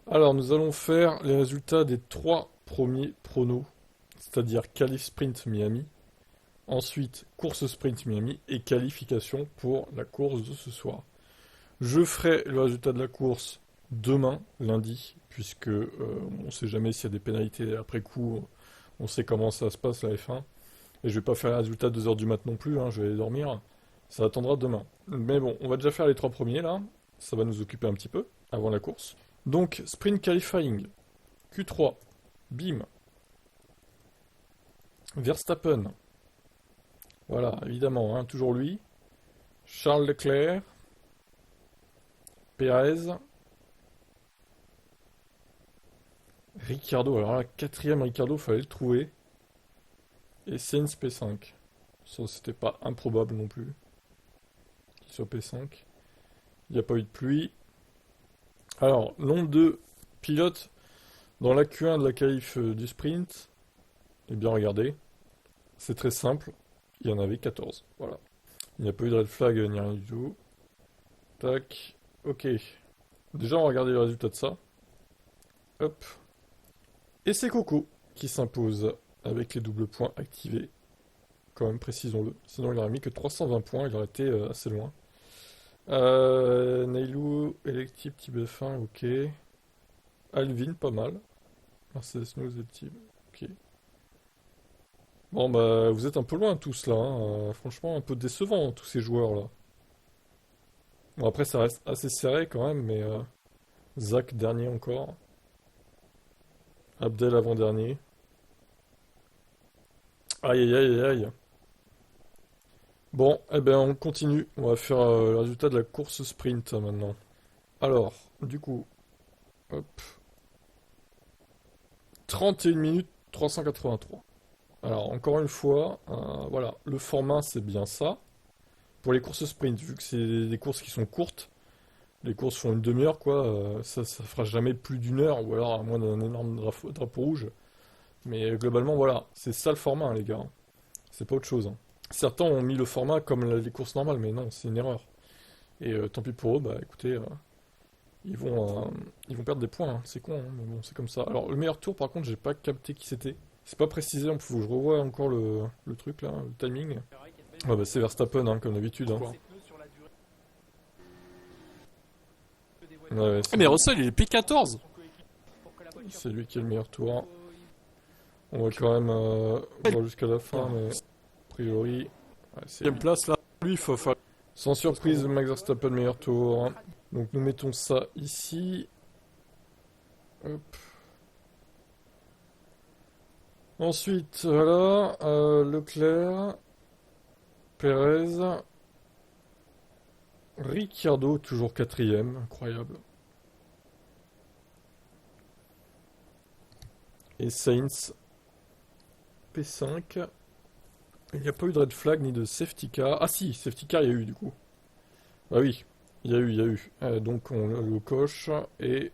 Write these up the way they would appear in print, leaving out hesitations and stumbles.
Alors, nous allons faire les résultats des 3 premiers pronos, c'est-à-dire qualif sprint Miami, ensuite course sprint Miami et qualification pour la course de ce soir. Je ferai le résultat de la course demain, lundi, puisque on ne sait jamais s'il y a des pénalités après coup, on sait comment ça se passe la F1. Et je vais pas faire le résultat à 2 heures du mat non plus, hein, je vais aller dormir. Ça attendra demain. Mais bon, on va déjà faire les 3 premiers là. Ça va nous occuper un petit peu avant la course. Donc, sprint qualifying. Q3. Bim. Verstappen. Voilà, évidemment, hein, toujours lui. Charles Leclerc. Perez. Ricciardo. Alors là, quatrième Ricciardo, fallait le trouver. Et Sainz P5. Ça, c'était pas improbable non plus qu'il soit P5. Il n'y a pas eu de pluie. Alors, nombre de pilotes dans la Q1 de la qualif du sprint. Eh bien, regardez. C'est très simple. Il y en avait 14. Voilà. Il n'y a pas eu de red flag ni rien du tout. Tac. Ok. Déjà, on va regarder le résultat de ça. Hop. Et c'est Coco qui s'impose avec les doubles points activés. Quand même, précisons-le. Sinon, il aurait mis que 320 points. Il aurait été assez loin. Nailou, Electib, Tib 1, ok. Alvin, pas mal. Mercedes News et Tib, ok. Bon, bah, vous êtes un peu loin tous là, hein. Franchement, un peu décevant, tous ces joueurs là. Bon, après, ça reste assez serré quand même, mais Zach dernier encore. Abdel avant-dernier. Aïe aïe aïe aïe aïe. Bon, eh ben on continue. On va faire le résultat de la course sprint maintenant. Alors, du coup, hop. 31 minutes 383. Alors, encore une fois, voilà, le format c'est bien ça. Pour les courses sprint, vu que c'est des courses qui sont courtes, les courses font une demi-heure, quoi, ça fera jamais plus d'1 heure, ou alors à moins d'un énorme drapeau rouge. Mais globalement, voilà, c'est ça le format, hein, les gars. C'est pas autre chose, hein. Certains ont mis le format comme les courses normales, mais non, c'est une erreur. Et tant pis pour eux, bah écoutez, ils vont, euh, ils vont perdre des points, hein. C'est con, hein, mais bon, c'est comme ça. Alors, le meilleur tour, par contre, j'ai pas capté qui c'était. C'est pas précisé, il faut que je revoie encore le truc là, le timing. Ah bah c'est Verstappen, hein, comme d'habitude, hein. Ouais, ouais, Ah, mais Russell, il est P14. c'est lui qui est le meilleur tour. On va quand même voir jusqu'à la fin, mais a priori, ouais, c'est Deuxième lui. place, là. Lui, il faut faire. Sans surprise, Max Verstappen meilleur tour. Donc nous mettons ça ici. Hop. Ensuite, voilà, Leclerc, Perez, Ricciardo, toujours quatrième, incroyable. Et Sainz, P5. Il n'y a pas eu de red flag ni de safety car. Ah si, safety car il y a eu du coup. Ah oui, il y a eu, il y a eu. Donc on le coche et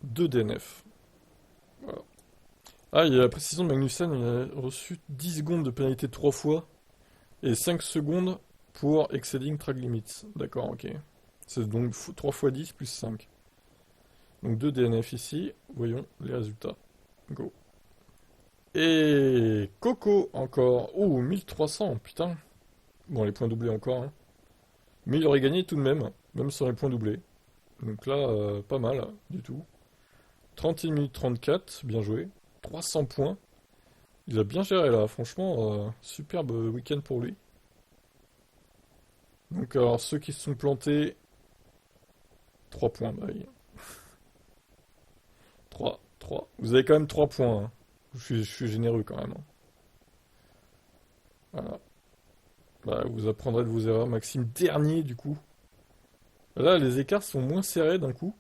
2 DNF. Voilà. Ah, il y a la précision de Magnussen, il a reçu 10 secondes de pénalité 3 fois et 5 secondes pour exceeding track limits. D'accord, ok. C'est donc 3 fois 10 plus 5. Donc 2 DNF ici. Voyons les résultats. Go. Et Coco encore. Oh, 1300, putain. Bon, les points doublés encore, hein. Mais il aurait gagné tout de même, même sans les points doublés. Donc là, pas mal du tout. 31 minutes 34, bien joué. 300 points. Il a bien géré là, franchement, superbe week-end pour lui. Donc alors ceux qui se sont plantés, 3 points, bah oui. 3, 3. Vous avez quand même 3 points, hein. Je suis généreux quand même, hein. Voilà. Bah vous apprendrez de vos erreurs. Maxime dernier du coup. Là les écarts sont moins serrés d'un coup.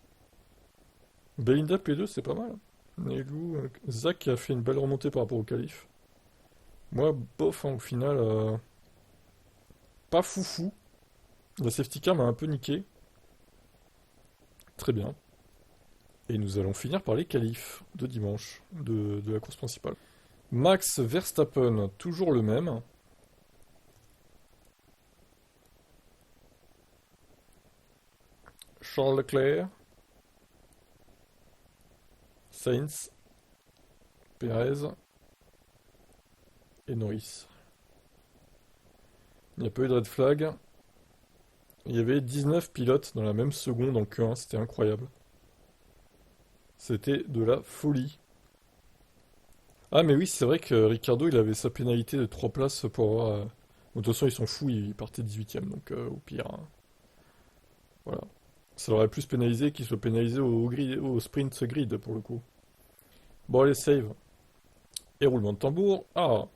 Belinda P2 c'est pas mal. Nelou, Zach qui a fait une belle remontée par rapport au qualif. Moi bof, hein, au final, pas foufou. La safety car m'a un peu niqué. Très bien. Et nous allons finir par les qualifs de dimanche de la course principale. Max Verstappen, toujours le même. Charles Leclerc, Sainz, Perez et Norris. Il n'y a pas eu de red flag. Il y avait 19 pilotes dans la même seconde en Q1, c'était incroyable. C'était de la folie. Ah mais oui, c'est vrai que Ricardo, il avait sa pénalité de 3 places pour avoir... bon, de toute façon, ils sont fous, il partait 18ème, donc au pire, hein. Voilà. Ça l'aurait plus pénalisé qu'il soit pénalisé au sprint grid, pour le coup. Bon, allez, save. Et roulement de tambour. Ah,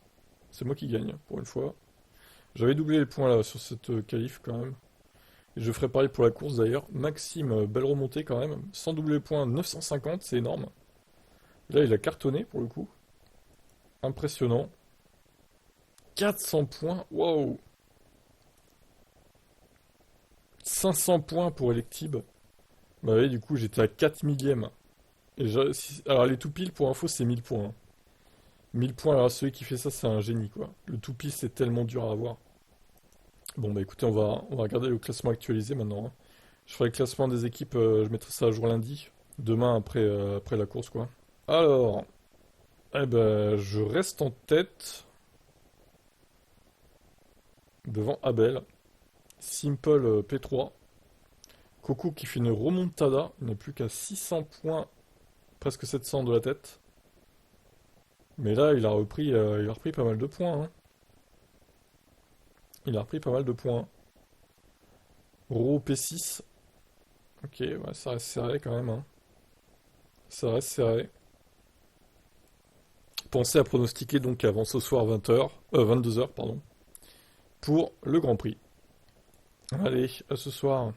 c'est moi qui gagne, pour une fois. J'avais doublé les points là sur cette qualif quand même. Et je ferai pareil pour la course d'ailleurs. Maxime, belle remontée quand même. Sans doubler les points, 950, c'est énorme. Là, il a cartonné pour le coup. Impressionnant. 400 points, waouh! 500 points pour Electib. Bah oui, du coup, j'étais à 4 millième. Et alors, les tout pile, pour info, c'est 1000 points, hein. 1000 points, alors celui qui fait ça, c'est un génie, quoi. Le tout pile, c'est tellement dur à avoir. Bon, bah écoutez, on va regarder le classement actualisé maintenant, hein. Je ferai le classement des équipes, je mettrai ça à jour lundi. Demain, après la course, quoi. Alors, eh ben, je reste en tête devant Abel. Simple P3. Coco qui fait une remontada. Il n'est plus qu'à 600 points, presque 700 de la tête. Mais là, il a repris pas mal de points, hein. Il a repris pas mal de points. Ro P6. Ok, ouais, ça reste serré quand même, hein. Ça reste serré. Pensez à pronostiquer donc avant ce soir 20h, 22h, pardon, pour le Grand Prix. Allez, à ce soir.